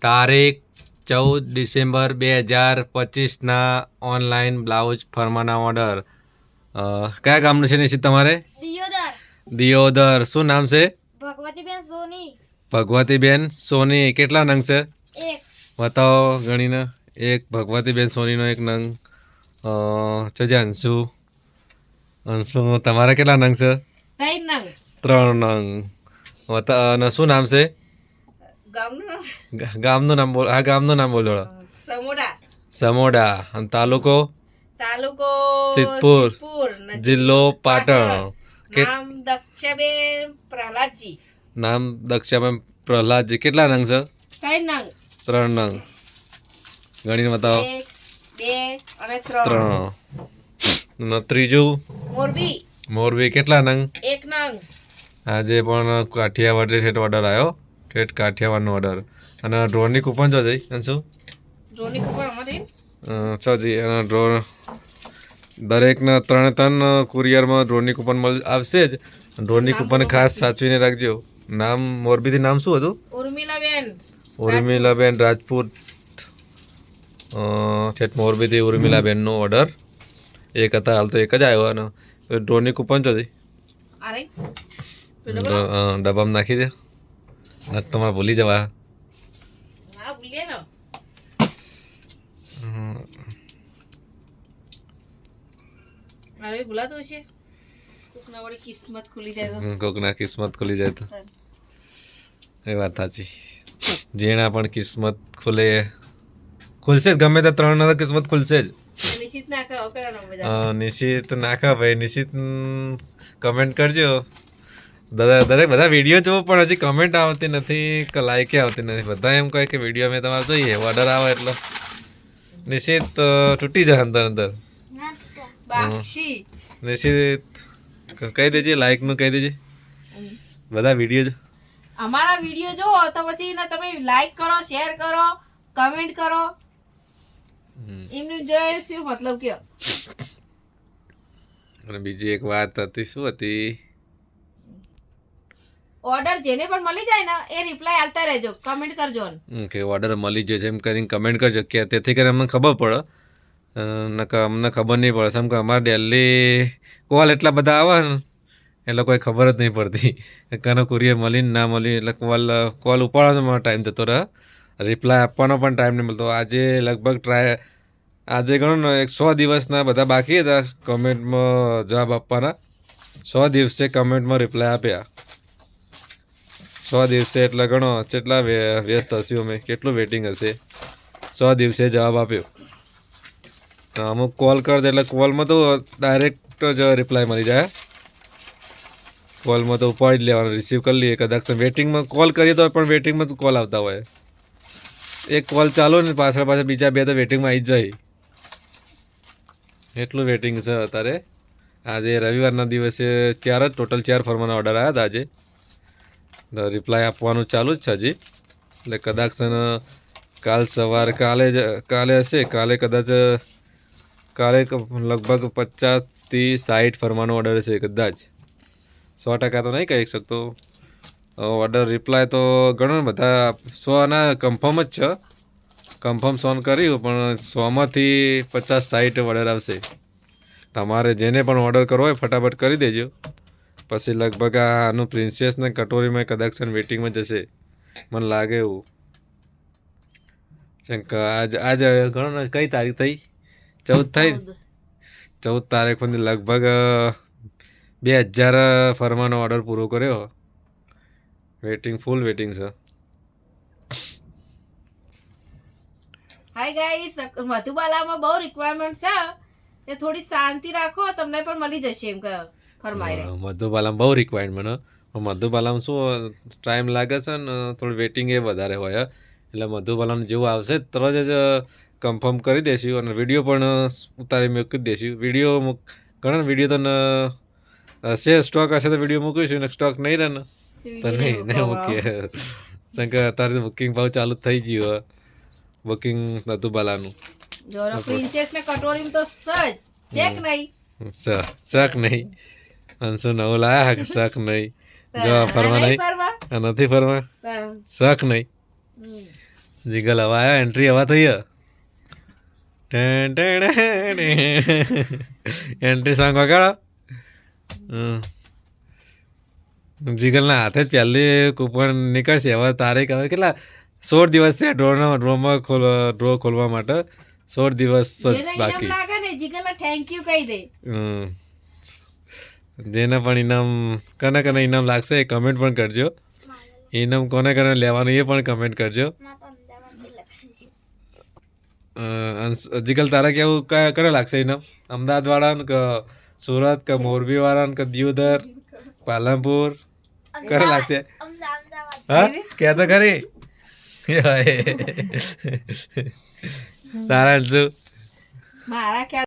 તારીખ 14 December 2025ના online blouse ફરમાના order કયા ગામનું છે નિશિત તમારે? દિયોદર. દિયોદર. શું નામ છે? ભગવતીબેન સોની. ભગવતીબેન સોની. કેટલા નંગ છે? એક. બતાવો ગણીને. એક ભગવતીબેન સોનીનો એક નંગ. અંશુ અંશુ તમારે કેટલા નંગ છે? 3 નંગ. 3 નંગ. અને શું નામ છે? ગામનું નામ બોલ. આ ગામનું નામ બોલો. સમોડા. સમોડા. અને તાલુકો? તાલુકો સિદ્ધપુર. જિલ્લો પાટણ. નામ દક્ષાબેન પ્રહલાદજી. નામ દક્ષાબેન પ્રહલાદજી. કેટલા નંગ છે? 3 નંગ. 3 નંગ. ગણીને બતાવો. 1 2 અને 3. 3. ત્રીજું? મોરબી. મોરબી. કેટલા નંગ? 1 નંગ. આજે પણ કાઠિયાવાડ ઠેઠ ઓર્ડર આવ્યો. ઠેઠ કાઠિયાવાડનો ઓર્ડર. અને ડ્રોની કૂપન જો જઈ અને શું ડ્રોની કૂપન અમારી છજી. અને ડ્રો દરેકને 3 કુરિયરમાં ડ્રોની કૂપન આવશે જ. ડ્રોની કૂપન ખાસ સાચવીને રાખજો. નામ મોરબીથી નામ શું હતું? ઉર્મિલાબેન. ઉર્મિલાબેન રાજપૂત. ઠેઠ મોરબીથી ઉર્મિલાબેનનો ઓર્ડર એક હતા. હાલ તો એક જ આવ્યો. અને ડ્રોની કૂપન જો જઈ અરે ડબ્બામાં નાખી દે. તમારે ભૂલી જવા. હા ભૂલીએ ને. અરે ભૂલાતું છે. કોકના વળી કિસ્મત ખુલી જાય તો. કોકના કિસ્મત ખુલી જાય તો એ વાત સાચી. જેના પણ કિસ્મત ખુલશે જ. ગમે તે 3 કિસ્મત ખુલશે જ. નિશ્ચિત ના કહો કરવાનો બધા. નિશિત નાખા ભાઈ. નિશિત કમેન્ટ કરજો. દરેક બધા વિડીયો જોવો પણ હજી કમેન્ટ આવતી નથી, લાઈકે આવતી નથી. બધા એમ કહે કે વિડીયો અમે તમારે જોઈએ, ઓર્ડર આવે એટલે નિશિત તૂટી જાય અંદર અંદર. નિશિત કહી દેજે, લાઈકનું કહી દેજે. બધા વિડીયો અમારા વિડીયો જોવો તો પછી તમે લાઈક કરો, શેર કરો, કમેન્ટ કરો. એમનું જોઈ શું મતલબ કયો. અને બીજી એક વાત હતી. શું હતી? ઓર્ડર જેને પણ મળી જાય ને એ રિપ્લાય આલતા રહેજો, કમેન્ટ કરજો કે ઓર્ડર મળી ગયો છે એમ કરીને કમેન્ટ કરજો. કે તેથી કરીને અમને ખબર પડે. અમને ખબર નહીં પડે. કેમ કે અમારે ડેલી કોલ એટલા બધા આવે ને એટલે કોઈ ખબર જ નહીં પડતી. કાનો કુરિયર મળીને ના મળી એટલે કોલ ઉપાડવાનો ટાઈમ જતો રહે. રિપ્લાય આપવાનો પણ ટાઈમ નહીં મળતો. આજે લગભગ આજે ગણો ને 100 દિવસના બધા બાકી હતા કમેન્ટમાં જવાબ આપવાના. 100 દિવસે કમેન્ટમાં રિપ્લાય આપ્યા. 100 દિવસે એટલે ગણો કેટલા વ્યસ્ત હશું અમે, કેટલું વેટિંગ હશે. 100 દિવસે જવાબ આપ્યો. અમુક કોલ કરશે એટલે કોલમાં તો ડાયરેક્ટ જ રિપ્લાય મળી જાય. કોલમાં તો ઉપાડી જ લેવાનો, રિસીવ કરી લઈએ. કદાચ વેટિંગમાં કોલ કરીએ તો પણ વેટિંગમાં જ કોલ આવતા હોય. એક કોલ ચાલો ને પાછળ બીજા 2 તો વેટિંગમાં આવી જ જાય. એટલું વેટિંગ છે અત્યારે. આજે રવિવારના દિવસે ટોટલ 4 ફરમાના ઓર્ડર આવ્યા હતા આજે. રિપ્લાય આપવાનું ચાલુ જ છે હજી. એટલે કદાચ કાલ સવારે કાલે હશે. કાલે લગભગ 50 થી 60 ફરમાનો ઓર્ડર છે કદાચ. 100% તો નહીં કહી શકતો. ઓર્ડર રિપ્લાય તો ઘણો બધા 100ના કન્ફર્મ જ છે. કન્ફર્મ 100 કર્યું પણ 100માંથી 50-60 ઓર્ડર આવશે. તમારે જેને પણ ઓર્ડર કરવો હોય ફટાફટ કરી દેજો. પછી લગભગ આનું પ્રિન્સેસને કટોરીમાં કદાચ વેટિંગમાં જશે મને લાગે એવું. આજ ઘણો ને કઈ તારીખ થઈ? 14 થઈ. 14 તારીખ સુધી લગભગ 2000 ફરમાનો ઓર્ડર પૂરો કર્યો. ફૂલ વેટિંગ છે. હાય ગાઈસ, મધુબાલામાં બહુ રિક્વાયરમેન્ટ છે. એ થોડી શાંતિ રાખો, તમને પણ મળી જશે એમ કે ફરમાઈ. મધુબાલામાં બહુ રિક્વાયરમેન્ટ. મધુબાલામાં શું ટાઈમ લાગે છે ને થોડું વેટિંગ એ વધારે હોય. એટલે મધુબાલાનું જેવું આવશે તરત જ કન્ફર્મ કરી દઈશું. અને વિડીયો પણ ઉતારી મૂકી દઈશું. ઘણા વિડીયો તો હશે, સ્ટોક હશે તો વિડીયો મૂકીશું. ને સ્ટોક નહીં રહે ને તો નહીં મૂકીએ. કારણ કે અત્યારે બુકિંગ ભાવ ચાલુ થઈ ગયું. બુકિંગ મધુબાલાનું. પ્રિન્સેસ ને કટોરી તો સજ ચેક નહીં. શક નહીં. 509 લાયા શક નહીં. જો ફરવા નહીં નથી ફરવા શક નહીં. જીગલ હવા આવ્યા એન્ટ્રી હવા થઈ એન્ટ્રી સોંગ વગાડો જીગલના હાથે જ પહેલી કૂપન નીકળશે હવે તારીખ હવે કેટલા 16 દિવસ છે ડ્રોમાં ડ્રો ખોલવા માટે 16 દિવસ જ જેને ઇનામ બાકી લાગે ને જીગલને થેન્ક યુ કહી દે. જેને પણ ઇનામ કને કને ઇનામ લાગશે એ કમેન્ટ પણ કરજો ઇનામ કોને કોને લેવાનું એ પણ કમેન્ટ કરજો જીગલ તારા કેવું કરે લાગશે ઇનામ અમદાવાદ વાળાને કે સુરત કે મોરબી વાળાને કે દિયોદર પાલનપુર કરે લાગશે હા કે તો ખરી તારા શું મારા ખ્યાલ